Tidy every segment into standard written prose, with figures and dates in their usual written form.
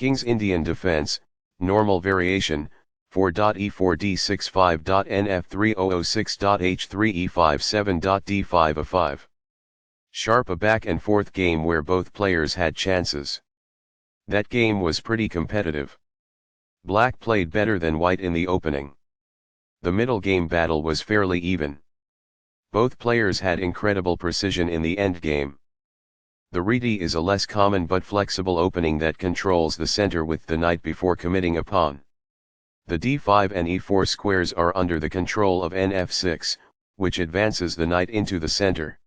King's Indian defense, normal variation, 4.e4d65.nf3006.h3e57.d5a5. Sharp a back and forth game where both players had chances. That game was pretty competitive. Black played better than white in the opening. The middle game battle was fairly even. Both players had incredible precision in the endgame. The reti is a less common but flexible opening that controls the center with the knight before committing a pawn. The d5 and e4 squares are under the control of nf6, which advances the knight into the center.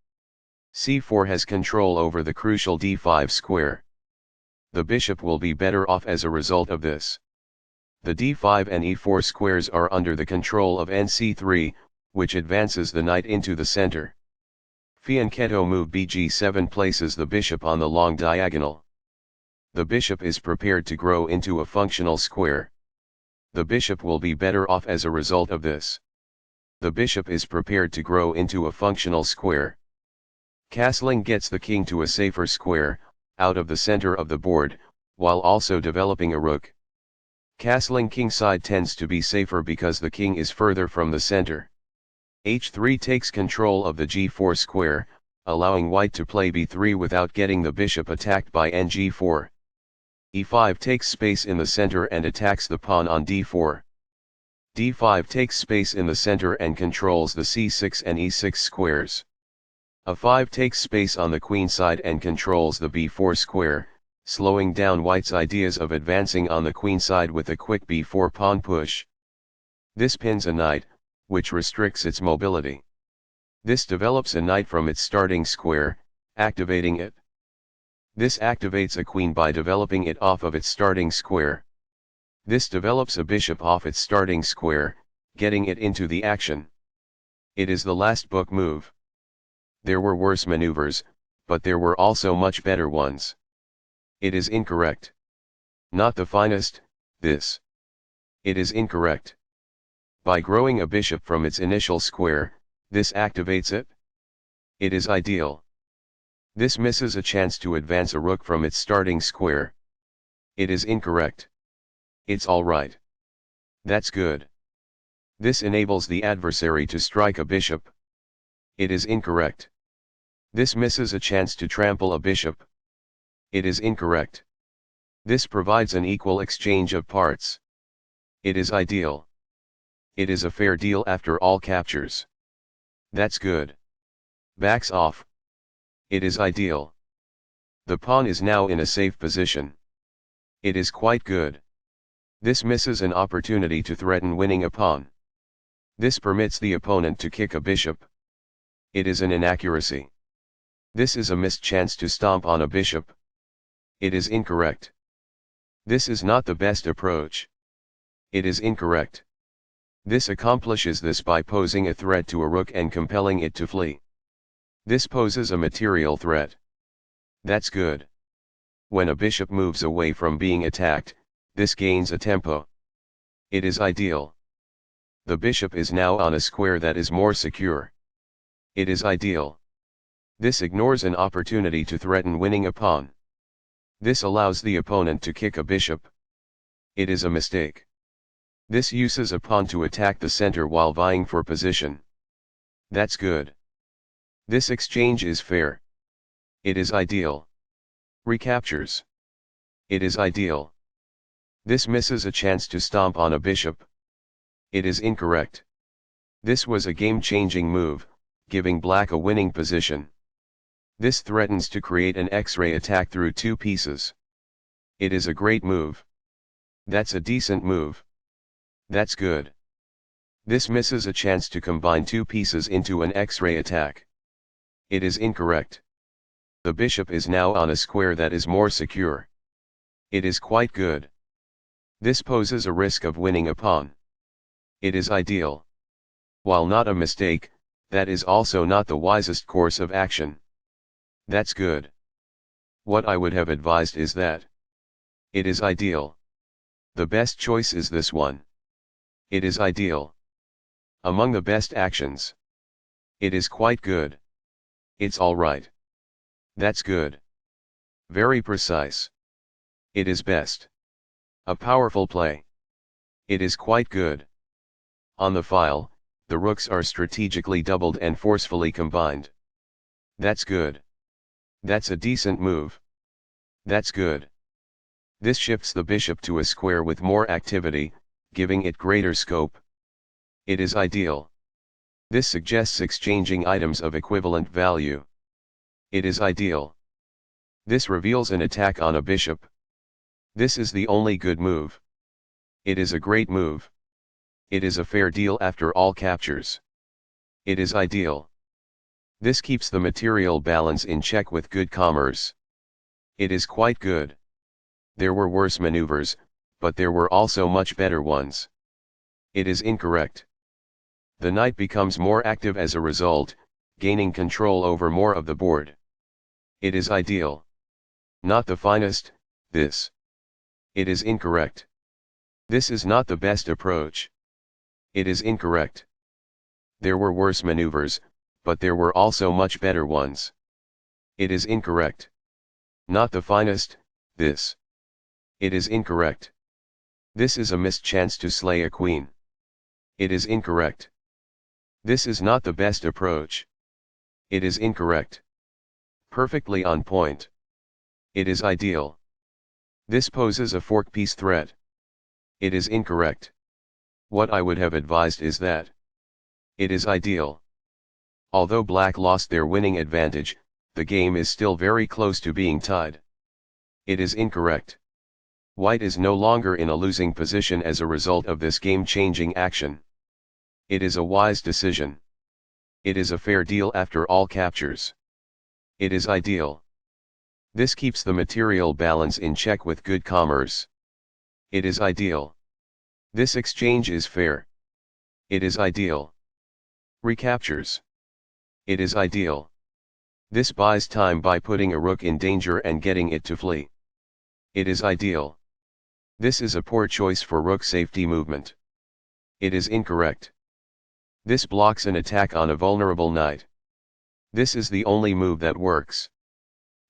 c4 has control over the crucial d5 square. The bishop will be better off as a result of this. The d5 and e4 squares are under the control of nc3, which advances the knight into the center. Fianchetto move bg7 places the bishop on the long diagonal. The bishop is prepared to grow into a functional square. The bishop will be better off as a result of this. The bishop is prepared to grow into a functional square. Castling gets the king to a safer square, out of the center of the board, while also developing a rook. Castling kingside tends to be safer because the king is further from the center. h3 takes control of the g4 square, allowing white to play b3 without getting the bishop attacked by ng4. e5 takes space in the center and attacks the pawn on d4. d5 takes space in the center and controls the c6 and e6 squares. a5 takes space on the queen side and controls the b4 square, slowing down white's ideas of advancing on the queen side with a quick b4 pawn push. This pins a knight, which restricts its mobility. This develops a knight from its starting square, activating it. This activates a queen by developing it off of its starting square. This develops a bishop off its starting square, getting it into the action. It is the last book move. There were worse maneuvers, but there were also much better ones. It is incorrect. Not the finest, this. It is incorrect. By growing a bishop from its initial square, this activates it. It is ideal. This misses a chance to advance a rook from its starting square. It is incorrect. It's alright. That's good. This enables the adversary to strike a bishop. It is incorrect. This misses a chance to trample a bishop. It is incorrect. This provides an equal exchange of parts. It is ideal. It is a fair deal after all captures. That's good. Backs off. It is ideal. The pawn is now in a safe position. It is quite good. This misses an opportunity to threaten winning a pawn. This permits the opponent to kick a bishop. It is an inaccuracy. This is a missed chance to stomp on a bishop. It is incorrect. This is not the best approach. It is incorrect. This accomplishes this by posing a threat to a rook and compelling it to flee. This poses a material threat. That's good. When a bishop moves away from being attacked, this gains a tempo. It is ideal. The bishop is now on a square that is more secure. It is ideal. This ignores an opportunity to threaten winning a pawn. This allows the opponent to kick a bishop. It is a mistake. This uses a pawn to attack the center while vying for position. That's good. This exchange is fair. It is ideal. Recaptures. It is ideal. This misses a chance to stomp on a bishop. It is incorrect. This was a game-changing move, giving black a winning position. This threatens to create an X-ray attack through two pieces. It is a great move. That's a decent move. That's good. This misses a chance to combine two pieces into an X-ray attack. It is incorrect. The bishop is now on a square that is more secure. It is quite good. This poses a risk of winning a pawn. It is ideal. While not a mistake, that is also not the wisest course of action. That's good. What I would have advised is that. It is ideal. The best choice is this one. It is ideal. Among the best actions. It is quite good. It's alright. That's good. Very precise. It is best. A powerful play. It is quite good. On the file, the rooks are strategically doubled and forcefully combined. That's good. That's a decent move. That's good. This shifts the bishop to a square with more activity, giving it greater scope. It is ideal. This suggests exchanging items of equivalent value. It is ideal. This reveals an attack on a bishop. This is the only good move. It is a great move. It is a fair deal after all captures. It is ideal. This keeps the material balance in check with good commerce. It is quite good. There were worse maneuvers, but there were also much better ones. It is incorrect. The knight becomes more active as a result, gaining control over more of the board. It is ideal. Not the finest, this. It is incorrect. This is not the best approach. It is incorrect. There were worse maneuvers, but there were also much better ones. It is incorrect. Not the finest, this. It is incorrect. This is a missed chance to slay a queen. It is incorrect. This is not the best approach. It is incorrect. Perfectly on point. It is ideal. This poses a fork piece threat. It is incorrect. What I would have advised is that. It is ideal. Although black lost their winning advantage, the game is still very close to being tied. It is incorrect. White is no longer in a losing position as a result of this game-changing action. It is a wise decision. It is a fair deal after all captures. It is ideal. This keeps the material balance in check with good commerce. It is ideal. This exchange is fair. It is ideal. Recaptures. It is ideal. This buys time by putting a rook in danger and getting it to flee. It is ideal. This is a poor choice for rook safety movement. It is incorrect. This blocks an attack on a vulnerable knight. This is the only move that works.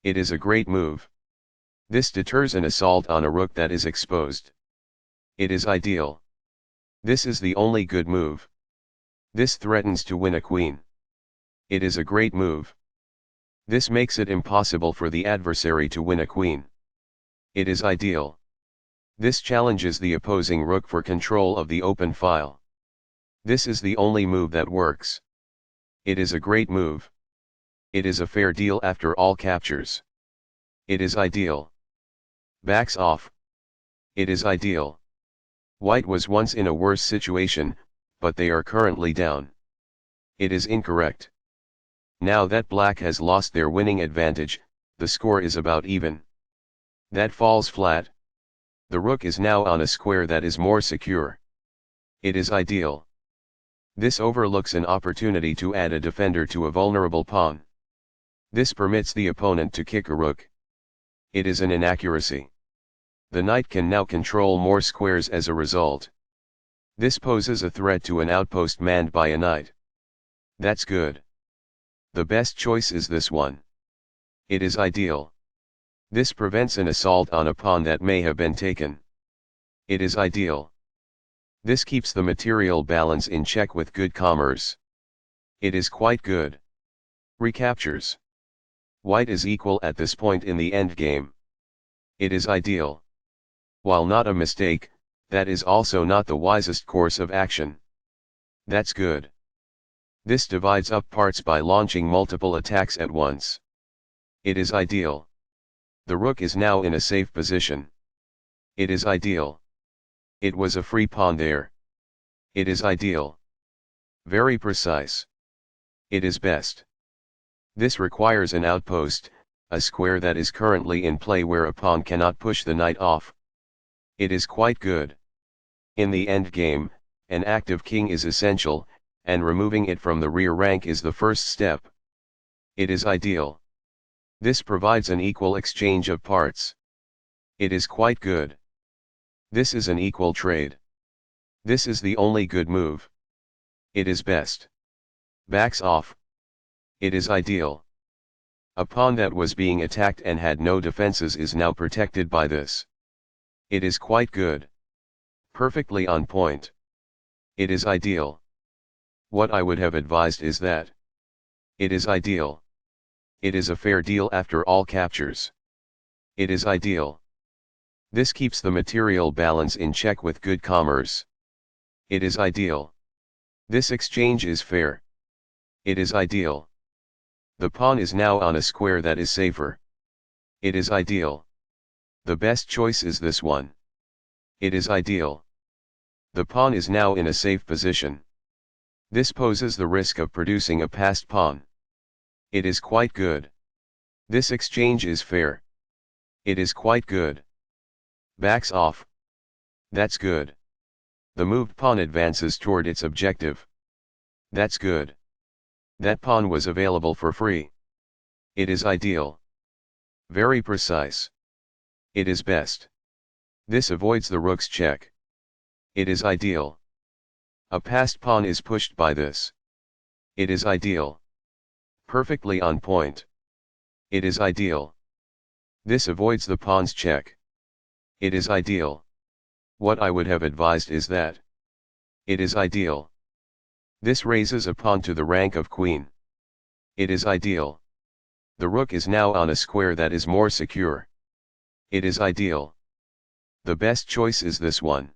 It is a great move. This deters an assault on a rook that is exposed. It is ideal. This is the only good move. This threatens to win a queen. It is a great move. This makes it impossible for the adversary to win a queen. It is ideal. This challenges the opposing rook for control of the open file. This is the only move that works. It is a great move. It is a fair deal after all captures. It is ideal. Backs off. It is ideal. White was once in a worse situation, but they are currently down. It is incorrect. Now that black has lost their winning advantage, the score is about even. That falls flat. The rook is now on a square that is more secure. It is ideal. This overlooks an opportunity to add a defender to a vulnerable pawn. This permits the opponent to kick a rook. It is an inaccuracy. The knight can now control more squares as a result. This poses a threat to an outpost manned by a knight. That's good. The best choice is this one. It is ideal. This prevents an assault on a pawn that may have been taken. It is ideal. This keeps the material balance in check with good commerce. It is quite good. Recaptures. White is equal at this point in the endgame. It is ideal. While not a mistake, that is also not the wisest course of action. That's good. This divides up parts by launching multiple attacks at once. It is ideal. The rook is now in a safe position. It is ideal. It was a free pawn there. It is ideal. Very precise. It is best. This requires an outpost, a square that is currently in play where a pawn cannot push the knight off. It is quite good. In the endgame, an active king is essential, and removing it from the rear rank is the first step. It is ideal. This provides an equal exchange of parts. It is quite good. This is an equal trade. This is the only good move. It is best. Backs off. It is ideal. A pawn that was being attacked and had no defenses is now protected by this. It is quite good. Perfectly on point. It is ideal. What I would have advised is that. It is ideal. It is a fair deal after all captures. It is ideal. This keeps the material balance in check with good commerce. It is ideal. This exchange is fair. It is ideal. The pawn is now on a square that is safer. It is ideal. The best choice is this one. It is ideal. The pawn is now in a safe position. This poses the risk of producing a passed pawn. It is quite good. This exchange is fair. It is quite good. Backs off. That's good. The moved pawn advances toward its objective. That's good. That pawn was available for free. It is ideal. Very precise. It is best. This avoids the rook's check. It is ideal. A passed pawn is pushed by this. It is ideal. Perfectly on point. It is ideal. This avoids the pawn's check. It is ideal. What I would have advised is that. It is ideal. This raises a pawn to the rank of queen. It is ideal. The rook is now on a square that is more secure. It is ideal. The best choice is this one.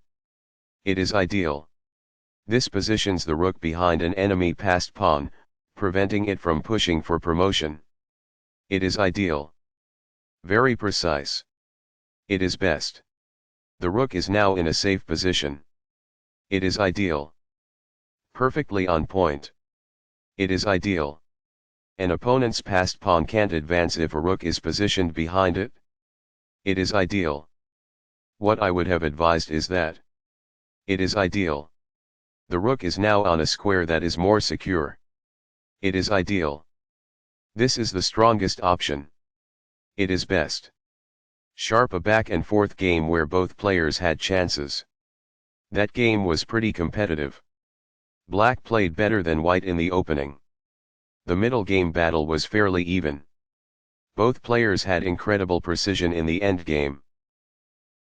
It is ideal. This positions the rook behind an enemy passed pawn, preventing it from pushing for promotion. It is ideal. Very precise. It is best. The rook is now in a safe position. It is ideal. Perfectly on point. It is ideal. An opponent's passed pawn can't advance if a rook is positioned behind it. It is ideal. What I would have advised is that. It is ideal. The rook is now on a square that is more secure. It is ideal. This is the strongest option. It is best. Sharp a back and forth game where both players had chances. That game was pretty competitive. Black played better than White in the opening. The middle game battle was fairly even. Both players had incredible precision in the endgame.